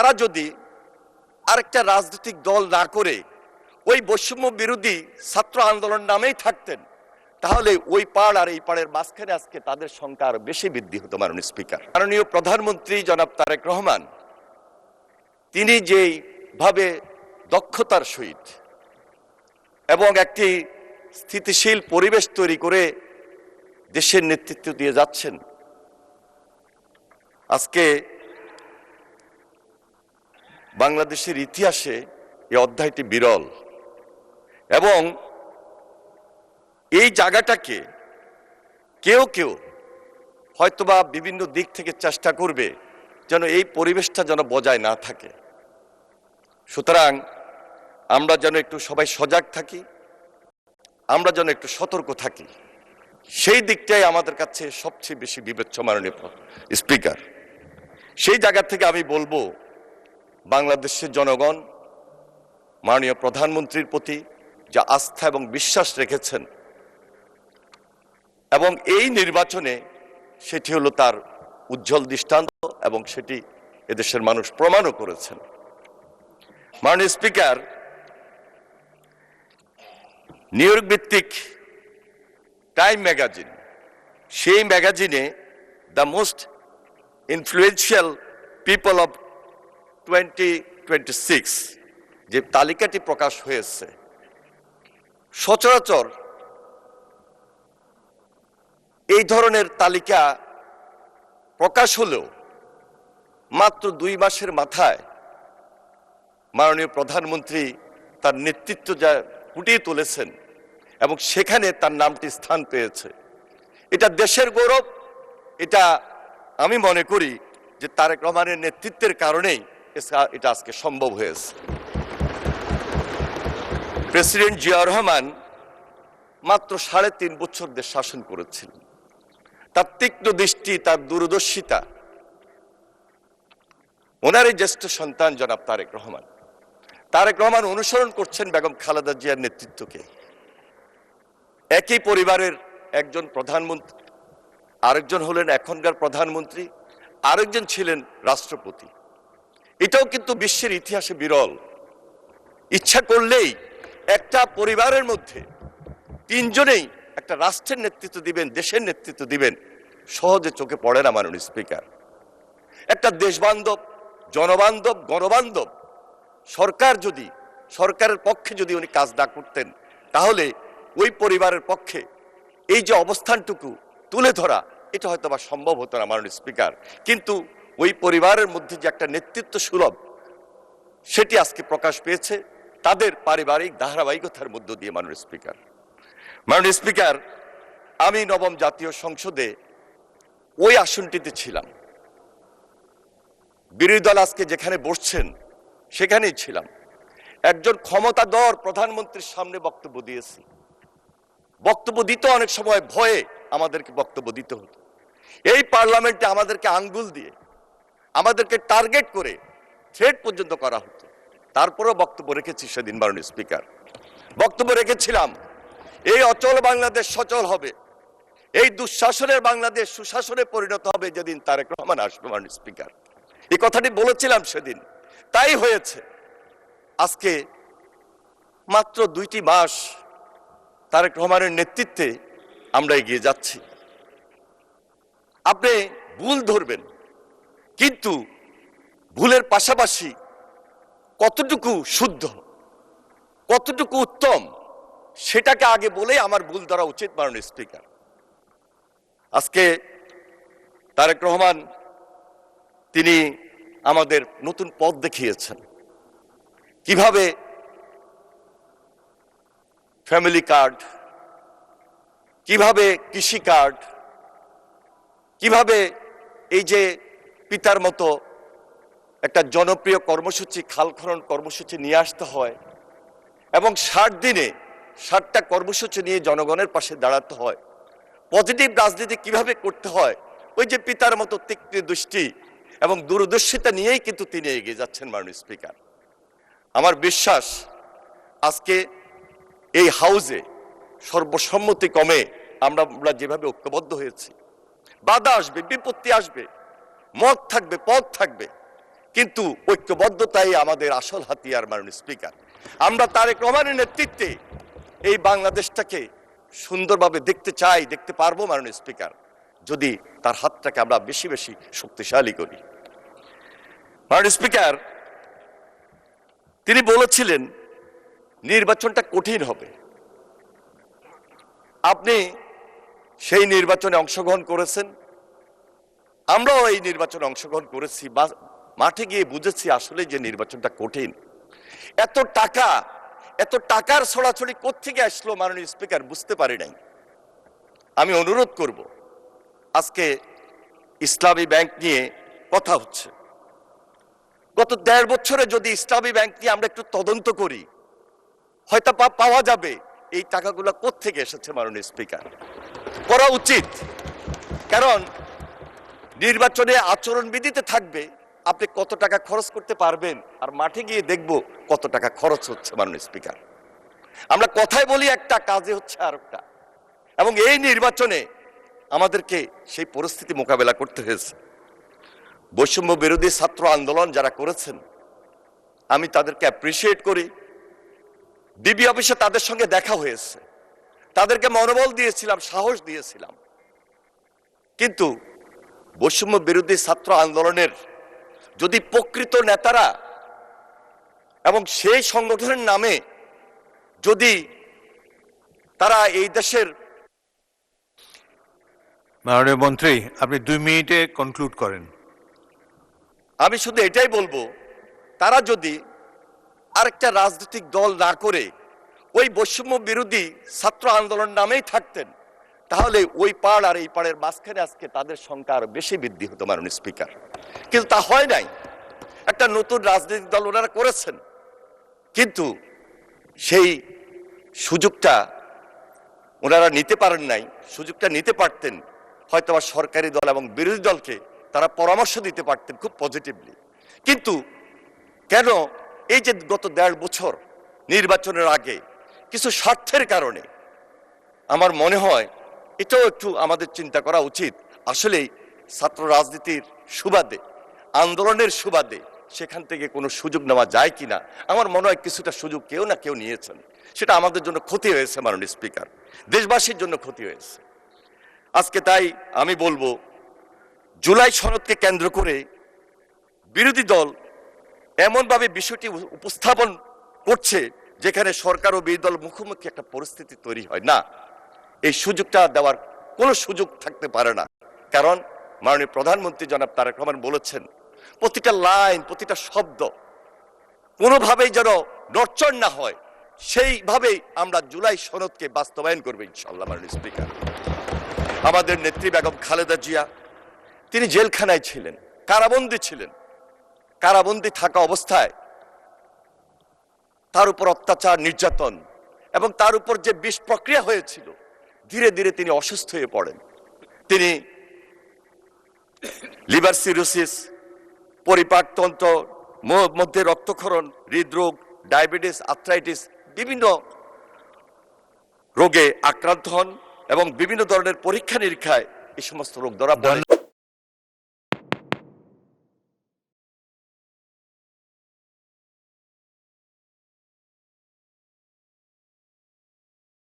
তারা যদি আরেকটা রাজনৈতিক দল না করে ওই বৈষম্য বিরোধী ছাত্র আন্দোলন নামেই থাকতেন, তাহলে ওই পাড় আর এই পাড়ের মাঝখানে আজকে তাদের সংখ্যা আরো বেশি বৃদ্ধি হতো। মাননীয় স্পিকার, মাননীয় প্রধানমন্ত্রী জনাব তারেক রহমান তিনি যেই ভাবে দক্ষতার সহিত এবং একটি স্থিতিশীল পরিবেশ তৈরি করে দেশের নেতৃত্ব দিয়ে যাচ্ছেন, আজকে বাংলাদেশের ইতিহাসে এই অধ্যায়টি বিরল। এবং এই জায়গাটাকে কেউ কেউ হয়তোবা বিভিন্ন দিক থেকে চেষ্টা করবে যেন এই পরিবেশটা যেন বজায় না থাকে। সুতরাং আমরা যেন একটু সবাই সজাগ থাকি, আমরা যেন একটু সতর্ক থাকি, সেই দিকটাই আমাদের কাছে সবচেয়ে বেশি বিবেচ্য। মাননীয় স্পিকার, সেই জায়গা থেকে আমি বলবো বাংলাদেশের জনগণ মাননীয় প্রধানমন্ত্রীর প্রতি যা আস্থা এবং বিশ্বাস রেখেছেন এবং এই নির্বাচনে সেটি হলো তার উজ্জ্বল দৃষ্টান্ত এবং সেটি এদেশের মানুষ প্রমাণও করেছেন। মাননীয় স্পিকার, নিউ ইয়র্ক ভিত্তিক টাইম ম্যাগাজিন, সেই ম্যাগাজিনে the most influential people of 2026 যে তালিকাটি প্রকাশ হয়েছে, সচরাচর এই ধরনের তালিকা প্রকাশ হলেও মাত্র 2 মাসের মাথায় মাননীয় প্রধানমন্ত্রী তার নেতৃত্ব যা ফুটিয়ে তুলেছেন এবং সেখানে তার নামটি স্থান পেয়েছে, এটা দেশের গৌরব। এটা আমি মনে করি যে তারেক রহমানের নেতৃত্বের কারণেই এটা আজকে সম্ভব হয়েছে। প্রেসিডেন্ট জিয়াউর রহমান মাত্র 3.5 বছর দেশ শাসন করেছিলেন। তার তীক্ষ্ণ দৃষ্টি, তার দূরদর্শিতা, ওনারই জ্যেষ্ঠ সন্তান জনাব তারেক রহমান অনুসরণ করছেন বেগম খালেদা জিয়ার নেতৃত্বকে। একই পরিবারের একজন প্রধানমন্ত্রী, আরেকজন হলেন এখনকার প্রধানমন্ত্রী, আরেকজন ছিলেন রাষ্ট্রপতি। এটাও কিন্তু বিশ্বের ইতিহাসে বিরল। ইচ্ছা করলেই একটা পরিবারের মধ্যে 3 জনেই একটা রাষ্ট্রের নেতৃত্ব দিবেন, দেশের নেতৃত্ব দিবেন, সহজে চোখে পড়ে না। মাননীয় স্পিকার, একটা দেশবান্ধব, জনবান্ধব, গণবান্ধব সরকারের পক্ষে যদি উনি কাজ না করতেন, তাহলে ওই পরিবারের পক্ষে এই যে অবস্থানটুকু তুলে ধরা, এটা হয়তো বা সম্ভব হতো না। মাননীয় স্পিকার, কিন্তু ওই পরিবারের মধ্যে যে একটা নেতৃত্ব সুলভ, সেটি আজকে প্রকাশ পেয়েছে তাদের পারিবারিক ধারাবাহিকতার মধ্য দিয়ে। মাননীয় স্পিকার, আমি 9ম জাতীয় সংসদে ওই আসনটিতে ছিলাম। বিরোধী দল আজকে যেখানে বসছেন সেখানেই ছিলাম। একজন ক্ষমতাধর প্রধানমন্ত্রীর সামনে বক্তব্য দিয়েছি। বক্তব্য দিতে অনেক সময় ভয়ে আমাদেরকে বক্তব্য দিতে হতো। এই পার্লামেন্টে আমাদেরকে আঙ্গুল দিয়ে, আমাদেরকে টার্গেট করে থ্রেট পর্যন্ত করা হতো। তারপরেও বক্তব্য রেখেছি সেদিন। মাননীয় স্পিকার, বক্তব্য রেখেছিলাম এই অচল বাংলাদেশ সচল হবে, এই দুঃশাসনের বাংলাদেশ সুশাসনে পরিণত হবে যেদিন তারেক রহমান আসবে। মাননীয় স্পিকার, এই কথাটি বলেছিলাম সেদিন, তাই হয়েছে। আজকে মাত্র 2টি মাস তারেক রহমানের নেতৃত্বে আমরা এগিয়ে যাচ্ছি। আপনি ভুল ধরবেন, কিন্তু ভুলের পাশাপাশি কতটুকু শুদ্ধ, কতটুকু উত্তম, সেটাকে আগে বলেই আমার ভুল ধরা উচিত। মাননীয় স্পিকার, আজকে তারেক রহমান তিনি আমাদের নতুন পথ দেখিয়েছেন, কিভাবে ফ্যামিলি কার্ড, কিভাবে কৃষি কার্ড, কিভাবে এই যে পিতার মতো একটা জনপ্রিয় কর্মসূচি, খাল খনন কর্মসূচি নিয়ে আসতে হয় এবং 60 দিনে 60টা কর্মসূচি নিয়ে জনগণের পাশে দাঁড়াতে হয়। পজিটিভ রাজনীতি কিভাবে করতে হয়, ওই যে পিতার মতো তীক্ষ্ণ দৃষ্টি এবং দূরদর্শিতা নিয়েই কিন্তু তিনি এগিয়ে যাচ্ছেন। মাননীয় স্পিকার, আমার বিশ্বাস আজকে এই হাউসে সর্বসম্মতি কমে আমরা যেভাবে ঐক্যবদ্ধ হয়েছি, বাধা আসবে, বিপত্তি আসবে, মত থাকবে, পথ থাকবে, কিন্তু ঐক্যবদ্ধতাই আমাদের আসল হাতিয়ার। মাননীয় স্পিকার, আমরা তারেক রহমানের নেতৃত্বে এই বাংলাদেশটাকে সুন্দরভাবে দেখতে চাই, দেখতে পারবো মাননীয় স্পিকার, যদি তার হাতটাকে আমরা বেশি বেশি শক্তিশালী করি। মাননীয় স্পিকার, তিনি বলেছিলেন নির্বাচনটা কঠিন হবে। আপনি সেই নির্বাচনে অংশগ্রহণ করেছেন, আমরাও এই নির্বাচনে অংশগ্রহণ করেছি, মাঠে গিয়ে বুঝেছি আসলে যে নির্বাচনটা কঠিন। এত টাকার ছড়াছড়ি কোত্থেকে আসলো মাননীয় স্পিকার, বুঝতে পারি নাই। আমি অনুরোধ করব, আজকে ইসলামী ব্যাংক নিয়ে কথা হচ্ছে, গত 1.5 বছরে যদি ইসলামী ব্যাংক নিয়ে আমরা একটু তদন্ত করি, হয়তো পাওয়া যাবে এই টাকাগুলো কোত্থেকে এসেছে। মাননীয় স্পিকার, করা উচিত, কারণ নির্বাচনে আচরণবিধিতে থাকবে আপনি কত টাকা খরচ করতে পারবেন, আর মাঠে গিয়ে দেখব কত টাকা খরচ হচ্ছে। মাননীয় স্পিকার, আমরা কথায় বলি একটা, কাজে হচ্ছে আর একটা, এবং এই নির্বাচনে আমাদেরকে সেই পরিস্থিতি মোকাবেলা করতে হয়েছে। বৈষম্য বিরোধী ছাত্র আন্দোলন যারা করেছেন, আমি তাদেরকে অ্যাপ্রিসিয়েট করি। ডিবি অফিসে তাদের সঙ্গে দেখা হয়েছে, তাদেরকে মনোবল দিয়েছিলাম, সাহস দিয়েছিলাম, কিন্তু বৈষম্য বিরোধী ছাত্র আন্দোলনের যদি প্রকৃত নেতারা এবং সেই সংগঠনের নামে যদি তারা এই দেশের। মাননীয় মন্ত্রী, আপনি 2 মিনিটে কনক্লুড করেন। আমি শুধু এটাই বলবো, তারা যদি আরেকটা রাজনৈতিক দল না করে ওই বৈষম্য বিরোধী ছাত্র আন্দোলন নামেই থাকতেন, তাহলে ওই পাড় আর এই পাড়ের মাঝখানে আজকে তাদের সংখ্যা আরো বেশি বৃদ্ধি হতো। মাননীয় স্পিকার, কিন্তু তা হয় নাই। একটা নতুন রাজনৈতিক দল ওনারা করেছেন, কিন্তু সেই সুযোগটা ওনারা নিতে পারেন নাই। সুযোগটা নিতে পারতেন, হয়তো বা সরকারি দল এবং বিরোধী দলকে তারা পরামর্শ দিতে পারতেন খুব পজিটিভলি। কিন্তু কেন এই যে গত 1.5 বছর নির্বাচনের আগে কিছু স্বার্থের কারণে, আমার মনে হয় এটাও একটু আমাদের চিন্তা করা উচিত। আসলেই ছাত্র রাজনীতির সুবাদে, আন্দোলনের সুবাদে সেখান থেকে কোনো সুযোগ নেওয়া যায় কিনা। আমার মনে হয় কিছুটা সুযোগ কেউ না কেউ নিয়েছেন, সেটা আমাদের জন্য ক্ষতি হয়েছে। মাননীয় স্পিকার, দেশবাসীর জন্য ক্ষতি হয়েছে আজকে। তাই আমি বলবো, জুলাই সনদকে কেন্দ্র করে বিরোধী দল এমনভাবে বিষয়টি উপস্থাপন করছে যেখানে সরকার ও বিরোধী দল মুখোমুখি একটা পরিস্থিতি তৈরি হয় না। এই সুযোগটা দেওয়ার কোনো সুযোগ থাকতে পারে না, কারণ মাননীয় প্রধানমন্ত্রী জনাব তারেক রহমান বলেছেন, প্রতিটা লাইন, প্রতিটা শব্দ কোনোভাবেই যেন নড়চড় না হয়, সেইভাবেই আমরা জুলাই সনদকে বাস্তবায়ন করবো ইনশাআল্লাহ। মাননীয় স্পিকার, আমাদের নেত্রী বেগম খালেদা জিয়া, তিনি জেলখানায় ছিলেন, কারাবন্দী ছিলেন। কারাবন্দী থাকা অবস্থায় তার উপর অত্যাচার, নির্যাতন এবং তার উপর যে বিষ প্রক্রিয়া হয়েছিল, ধীরে ধীরে তিনি অসুস্থ হয়ে পড়েন। তিনি লিভার সিরোসিস, পরিপাকতন্ত্র মধ্যে রক্তক্ষরণ, হৃদরোগ, ডায়াবেটিস, আর্থ্রাইটিস, বিভিন্ন রোগে আক্রান্ত হন এবং বিভিন্ন ধরনের পরীক্ষা নিরীক্ষায় এই সমস্ত রোগ ধরা পড়ে।